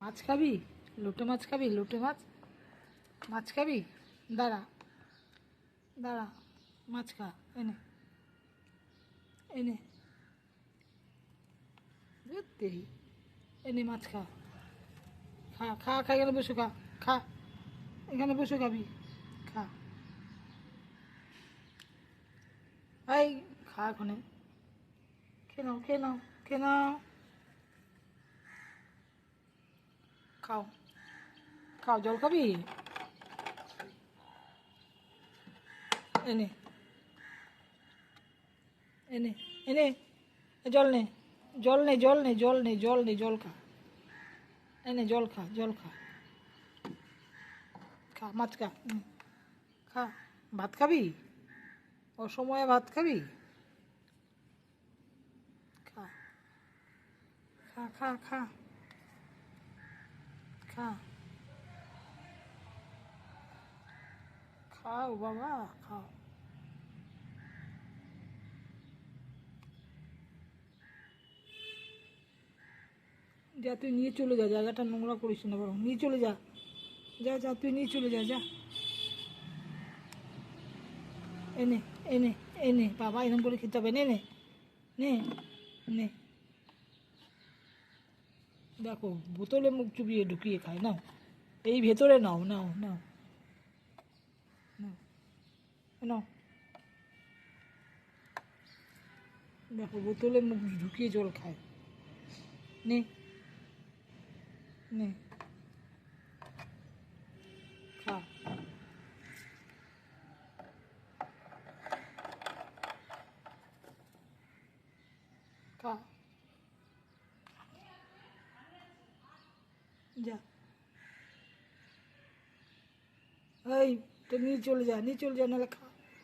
মাছ খাবি? লোটে মাছ খাবি? লোটে মাছ মাছ খাবি? দাঁড়া দাঁড়া, মাছ খা। এনে এনে তেরি, এনে মাছ খা। খা খা খা, এখানে বসে খা। খা, এখানে বসে খাবি। খা, এই খা ওখানে। খেয়ে নাও খেয়ে নাও খেয়ে নাও। খাও খাও, জল খাবি? এনে এনে এনে জল নে, জল নে, জল নে, জল নে, জল নে, জল খা। এনে জল খা, জল খা। খা মাছ খা। খা। ভাত খাবি? অসময়ে ভাত খাবি? খা খা খা খা খা। খাও বাবা, খাও। যা, তুই নিয়ে চলে যা, জায়গাটা নোংরা করিস না, বরং নিয়ে চলে যা। যা যা, তুই নিয়ে চলে যা, যা। এনে এনে এনে বাবা, এরকম করে খেতে হবে। নে নে নে নে। দেখো, বোতলে মুখ চুবিয়ে ঢুকিয়ে খায়। নাও, এই ভেতরে নাও, নাও নাও নাও নাও। দেখো, বোতলে মুখ ঢুকিয়ে জল খায়। নে নে, খা। খা, যা। এই, তো নিয়ে চলে যা, নিয়ে চলে যা, নাহলে খা।